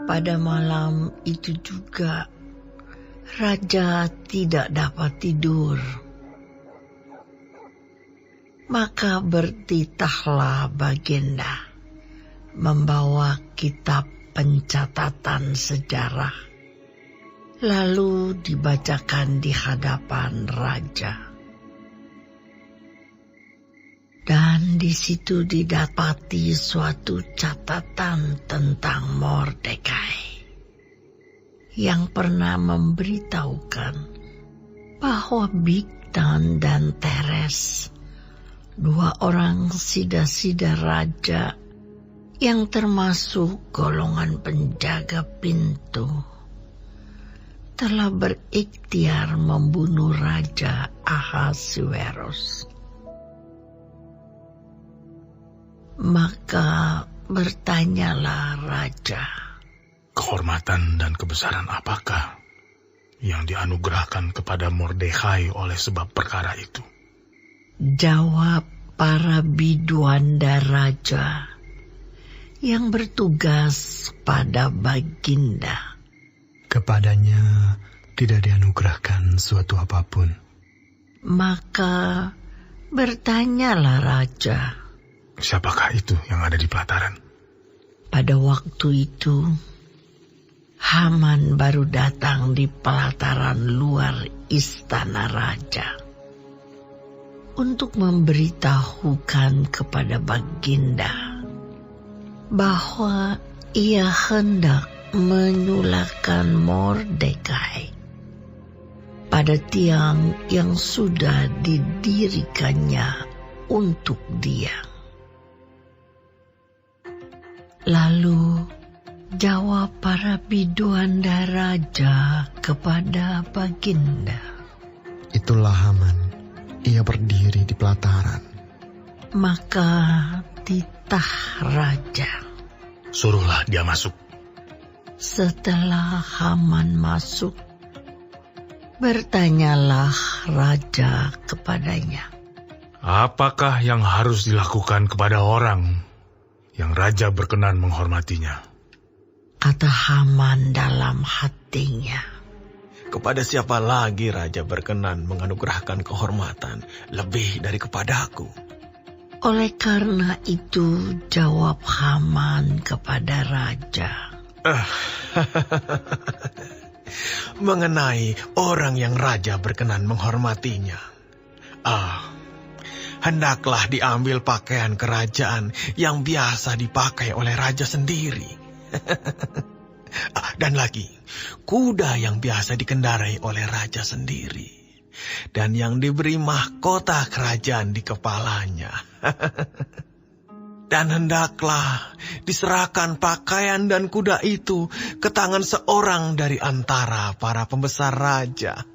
Pada malam itu juga, raja tidak dapat tidur. Maka bertitahlah Baginda membawa kitab pencatatan sejarah, lalu dibacakan di hadapan raja. Dan di situ didapati suatu catatan tentang Mordekai yang pernah memberitahukan bahwa Bigtan dan Teres, dua orang sida-sida raja yang termasuk golongan penjaga pintu, telah berikhtiar membunuh Raja Ahasuerus. Maka bertanyalah raja, kehormatan dan kebesaran apakah yang dianugerahkan kepada Mordekai oleh sebab perkara itu? Jawab para biduanda raja yang bertugas pada Baginda. Kepadanya tidak dianugerahkan suatu apapun. Maka bertanyalah raja, siapakah itu yang ada di pelataran? Pada waktu itu, Haman baru datang di pelataran luar istana raja untuk memberitahukan kepada Baginda bahwa ia hendak menyulahkan Mordekai pada tiang yang sudah didirikannya untuk dia. Lalu jawab para biduanda raja kepada Baginda, itulah Haman, ia berdiri di pelataran. Maka titah raja, suruhlah dia masuk. Setelah Haman masuk, bertanyalah raja kepadanya, apakah yang harus dilakukan kepada orang yang raja berkenan menghormatinya? Kata Haman dalam hatinya, kepada siapa lagi raja berkenan menganugerahkan kehormatan lebih dari kepadaku? Oleh karena itu jawab Haman kepada raja, mengenai orang yang raja berkenan menghormatinya, hendaklah diambil pakaian kerajaan yang biasa dipakai oleh raja sendiri. Dan lagi, kuda yang biasa dikendarai oleh raja sendiri, dan yang diberi mahkota kerajaan di kepalanya. Dan hendaklah diserahkan pakaian dan kuda itu ke tangan seorang dari antara para pembesar raja.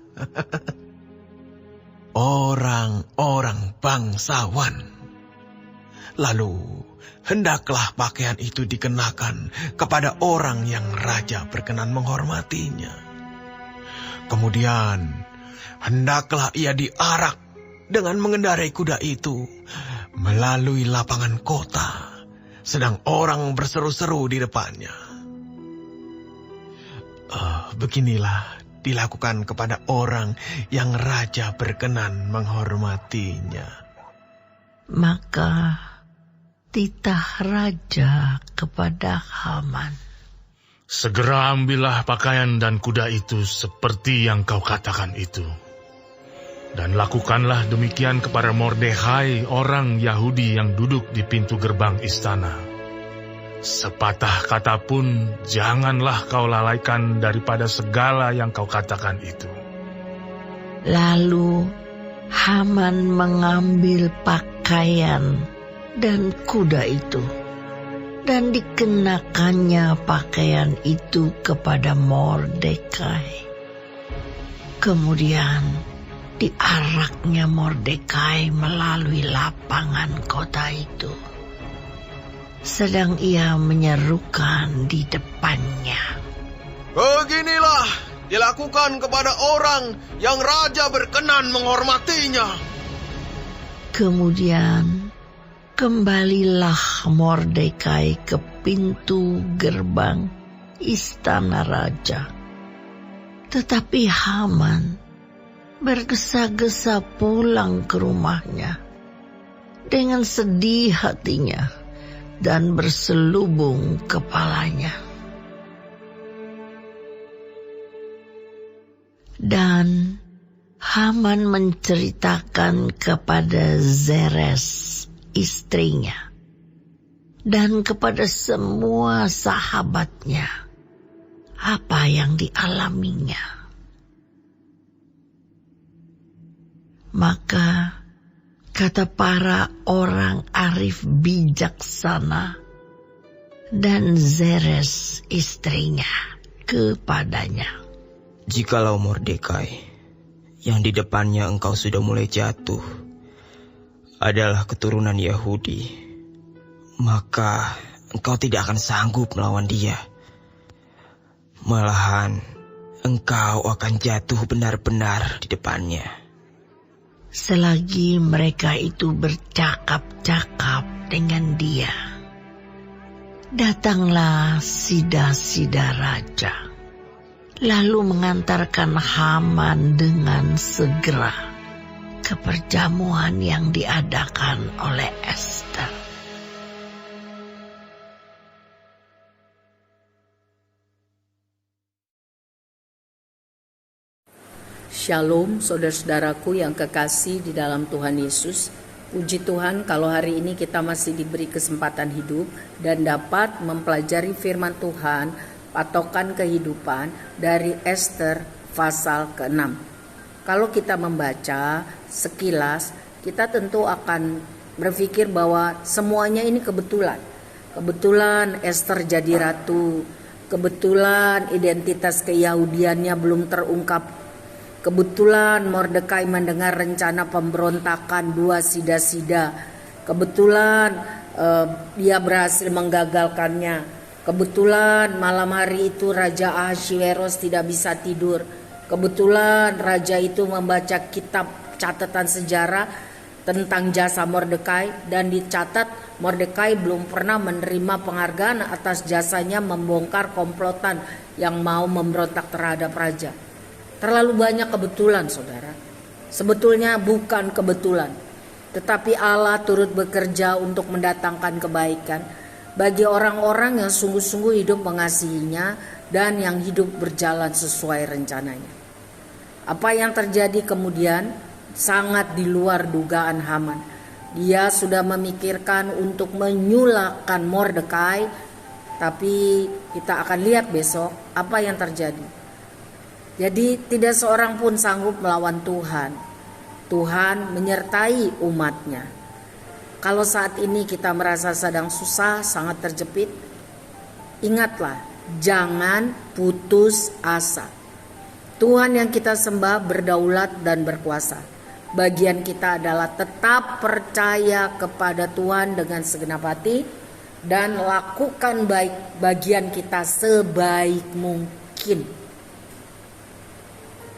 Orang-orang bangsawan. Lalu hendaklah pakaian itu dikenakan kepada orang yang raja berkenan menghormatinya. Kemudian hendaklah ia diarak dengan mengendarai kuda itu melalui lapangan kota, sedang orang berseru-seru di depannya. Beginilah dilakukan kepada orang yang raja berkenan menghormatinya. Maka titah raja kepada Haman, segera ambillah pakaian dan kuda itu seperti yang kau katakan itu. Dan lakukanlah demikian kepada Mordekai, orang Yahudi yang duduk di pintu gerbang istana. Sepatah kata pun janganlah kau lalaikan daripada segala yang kau katakan itu. Lalu Haman mengambil pakaian dan kuda itu, dan dikenakannya pakaian itu kepada Mordekai. Kemudian diaraknya Mordekai melalui lapangan kota itu, sedang ia menyerukan di depannya, beginilah dilakukan kepada orang yang raja berkenan menghormatinya. Kemudian kembalilah Mordekai ke pintu gerbang istana raja. Tetapi Haman bergesa-gesa pulang ke rumahnya dengan sedih hatinya dan berselubung kepalanya. Dan Haman menceritakan kepada Zeres istrinya dan kepada semua sahabatnya apa yang dialaminya. Maka kata para orang arif bijaksana dan Zeres istrinya kepadanya, "Jikalau Mordekai, yang di depannya engkau sudah mulai jatuh, adalah keturunan Yahudi, maka engkau tidak akan sanggup melawan dia. Malahan, engkau akan jatuh benar-benar di depannya." Selagi mereka itu bercakap-cakap dengan dia, datanglah sida-sida raja, lalu mengantarkan Haman dengan segera ke perjamuan yang diadakan oleh Ester. Shalom saudara-saudaraku yang kekasih di dalam Tuhan Yesus. Puji Tuhan kalau hari ini kita masih diberi kesempatan hidup dan dapat mempelajari firman Tuhan, patokan kehidupan dari Ester pasal ke-6. Kalau kita membaca sekilas, kita tentu akan berpikir bahwa semuanya ini kebetulan. Kebetulan Ester jadi ratu, kebetulan identitas keyahudiannya belum terungkap. Kebetulan Mordekai mendengar rencana pemberontakan dua sida-sida. Kebetulan dia berhasil menggagalkannya. Kebetulan malam hari itu Raja Ahasveros tidak bisa tidur. Kebetulan raja itu membaca kitab catatan sejarah tentang jasa Mordekai dan dicatat Mordekai belum pernah menerima penghargaan atas jasanya membongkar komplotan yang mau memberontak terhadap raja. Terlalu banyak kebetulan, saudara. Sebetulnya bukan kebetulan, tetapi Allah turut bekerja untuk mendatangkan kebaikan bagi orang-orang yang sungguh-sungguh hidup mengasihinya dan yang hidup berjalan sesuai rencananya. Apa yang terjadi kemudian sangat di luar dugaan Haman. Dia sudah memikirkan untuk menyulahkan Mordekai, tapi kita akan lihat besok apa yang terjadi. Jadi tidak seorang pun sanggup melawan Tuhan. Tuhan menyertai umatnya. Kalau saat ini kita merasa sedang susah, sangat terjepit, ingatlah, jangan putus asa. Tuhan yang kita sembah berdaulat dan berkuasa. Bagian kita adalah tetap percaya kepada Tuhan dengan segenap hati dan lakukan bagian kita sebaik mungkin.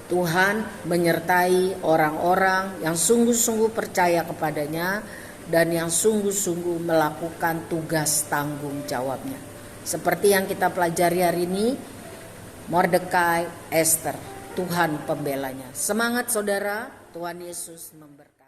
Tuhan menyertai orang-orang yang sungguh-sungguh percaya kepadanya dan yang sungguh-sungguh melakukan tugas tanggung jawabnya. Seperti yang kita pelajari hari ini, Mordekai, Ester, Tuhan pembelanya. Semangat saudara, Tuhan Yesus memberkati.